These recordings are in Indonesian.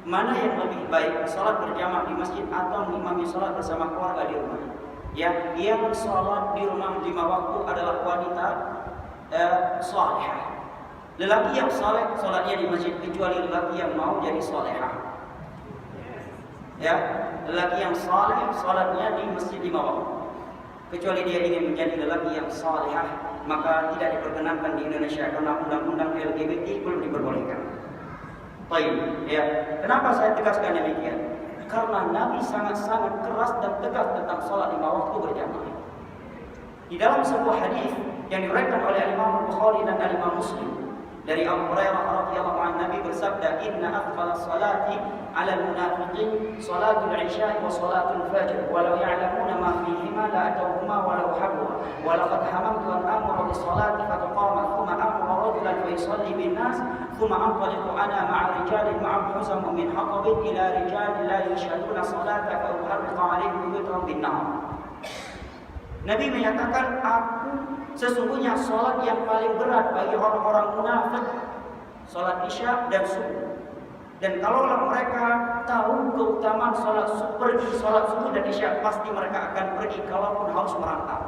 mana yang lebih baik, sholat berjamaah di masjid atau mengimami sholat bersama keluarga di rumah? Ya, yang sholat di rumah 5 waktu adalah wanita salihah. Lelaki yang saleh sholatnya di masjid, kecuali lelaki yang mau jadi salihah. Ya, lelaki yang saleh sholatnya di masjid 5 waktu. Kecuali dia ingin menjadi lelaki yang salihah, maka tidak diperkenankan di Indonesia karena undang-undang LGBT belum diperbolehkan. Baik, ya. Kenapa saya tegaskan demikian? Karena Nabi sangat-sangat keras dan tegas tentang sholat 5 waktu berjamaah. Di dalam sebuah hadis yang diriwayatkan oleh Imam Bukhari dan Imam Muslim dari Abu Hurairah radhiyallahu anhu, Nabi bersabda, "Inna afdhalas salati 'alal munafiqin salatul 'isya wa salatul fajr, walau ya'lamuna ma fihima la atawhuma walau habwa, wa laqad hamamtu an amura bis salati fataqama thumma amara rajulan fa yusalli bin nas, thumma anṭaliqu ana ma'a rijalin ma'a huzamu min haqabin ila rijalin la yashhaduna salata fa uharriqu 'alaihim buyutahum bin nar." Nabi menyatakan, sesungguhnya sholat yang paling berat bagi orang-orang munafik, sholat isya dan subuh. Dan kalaulah mereka tahu keutamaan sholat subuh dan isya, pasti mereka akan pergi kalaupun harus merantau.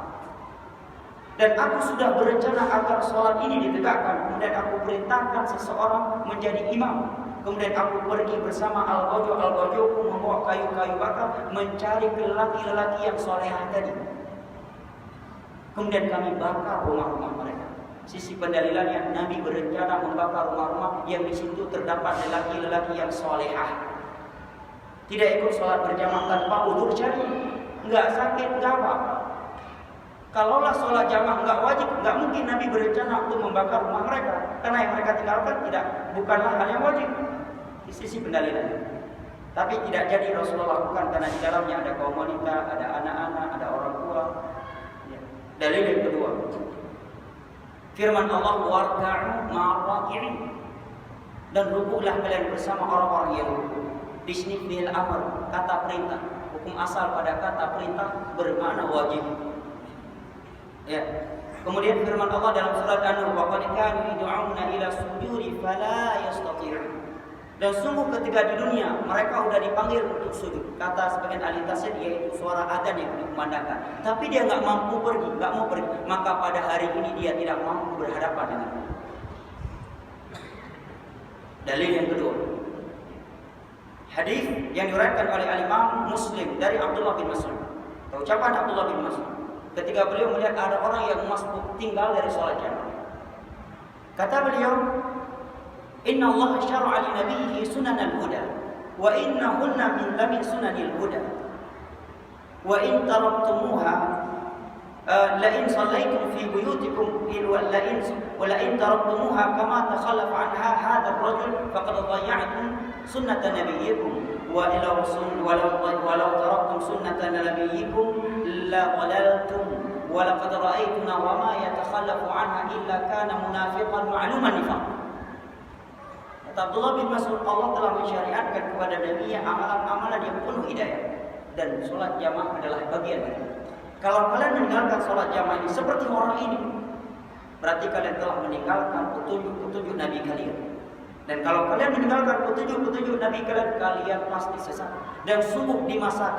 Dan aku sudah berencana agar sholat ini ditegakkan. Kemudian aku perintahkan seseorang menjadi imam. Kemudian aku pergi bersama al-gojo membawa kayu-kayu bakar, mencari lelaki-lelaki yang solehah tadi. Kemudian kami bakar rumah-rumah mereka. Sisi pendalilannya, Nabi berencana membakar rumah-rumah yang di situ terdapat lelaki-lelaki yang solehah. Tidak ikut sholat berjamaah tanpa udzur syar'i, nggak sakit, nggak apa-apa. Kalaulah sholat jamaah nggak wajib, nggak mungkin Nabi berencana untuk membakar rumah mereka, karena yang mereka tinggalkan bukanlah hal yang wajib. Di sisi pendalilannya. Tapi tidak jadi Rasulullah lakukan karena di dalamnya ada kaum wanita, ada anak-anak, ada orang tua. Dalil yang kedua, firman Allah, warka'u ma'ar-raki'in, dan rukuklah kalian bersama orang-orang yang rukuk. Di sini fi'il amr, kata perintah. Hukum asal pada kata perintah bermakna wajib. Ya. Kemudian firman Allah dalam surat An-Nur, wa qad kanu yad'una ila sujudi fala yastati'un. Dan sungguh ketika di dunia mereka sudah dipanggil untuk sujud. Kata sebagian ahli tafsir, yaitu suara adzan yang dikumandangkan. Tapi dia nggak mampu pergi, nggak mau pergi. Maka pada hari ini dia tidak mampu berhadapan dengan Allah. Dalil yang kedua, hadis yang diriwayatkan oleh Imam Muslim dari Abdullah bin Mas'ud. Ucapan Abdullah bin Mas'ud ketika beliau melihat ada orang yang masbuk tinggal dari sholat jamaah. Kata beliau, Inna Allah syara'a li nabiyhi sunanal huda wa innahunna min sunanil huda wa in taraktumuha la in sallaitum fi buyutikum la in taraktumuha kama takhallafa anha hadha ar-rajul faqad dhayya'tum sunnata nabiyyikum walau taraktum sunnata nabiyyikum la dhalaltum wa laqad ra'aytuna wa ma yatakhallafu anha illa kana munafiqan ma'luman nifaq. Abdullah bin Mas'ud, Allah telah mensyariatkan kepada Nabi yang amalan-amalan yang penuh hidayah, dan sholat jamaah adalah bagian dari itu. Kalau kalian meninggalkan sholat jamaah ini seperti orang ini, berarti kalian telah meninggalkan petunjuk Nabi kalian. Dan kalau kalian meninggalkan petunjuk Nabi kalian pasti sesat. Dan sungguh di masa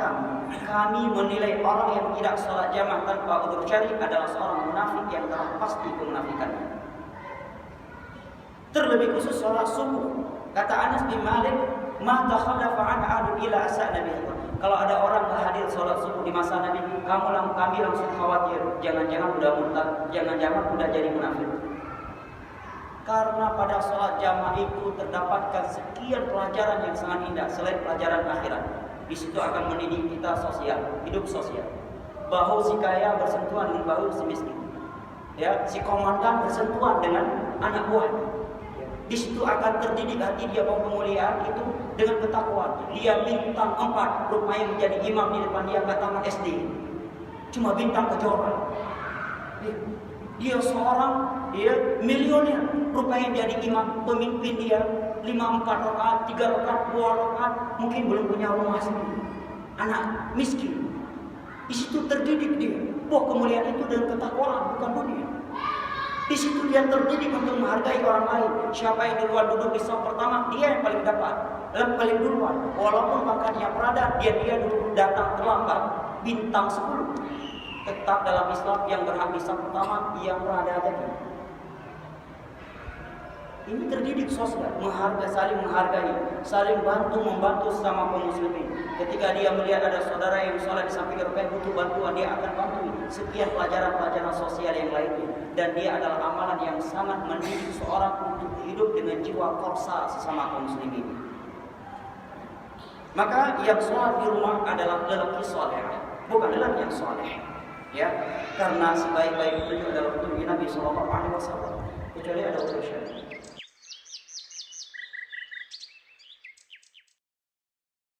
kami menilai orang yang tidak sholat jamaah tanpa udzur syar'i adalah seorang munafik yang telah pasti kemunafikannya. Terlebih khusus sholat subuh. Kata Anas bin Malik, "Ma takhallafa an ahadun ila asa Nabi." Kalau ada orang tak hadir sholat subuh di masa Nabi, kami langsung khawatir, jangan-jangan udah murtad, jangan-jangan udah jadi munafik. Karena pada sholat jamaah itu terdapatkan sekian pelajaran yang sangat indah selain pelajaran akhirat. Di situ akan mendidik kita hidup sosial. Bahu si kaya bersentuhan dengan bahu si miskin. Ya, si komandan bersentuhan dengan anak buah. Di situ akan terdidik hati dia bahwa kemuliaan itu dengan ketakwaan. Dia bintang 4, rupanya menjadi imam di depan dia nggak tamat SD. Cuma bintang kejoran. Dia seorang milioner, rupanya jadi imam, pemimpin dia 5-4 rakaat, 3 rakaat, 2 rakaat, mungkin belum punya rumah sendiri. Anak miskin. Di situ terdidik dia bahwa kemuliaan itu dengan ketakwaan, bukan dunia. Di situ dia terdidik untuk menghargai orang lain. Siapa yang duluan duduk di saf pertama, dia yang paling depan, paling duluan. Walaupun pangkatnya prada, dia dulu datang terlambat, bintang 10. Tetap dalam Islam yang berhak di saf pertama, yang prada tadi. Ini terdidik sosial, saling menghargai, saling membantu sesama kaum muslimin. Ketika dia melihat ada saudara yang sholat di samping rukun butuh bantuan, dia akan bantu. Sekian pelajaran sosial yang lainnya. Dan dia adalah amalan yang sangat mendidik seorang untuk hidup dengan jiwa korsa sesama kaum muslimin. Maka yang sholat di rumah adalah lelaki soleh, bukan lelaki yang soleh. Ya, karena sebaik-baik itu adalah petunjuk Nabi SAW. Kecuali ada urusan.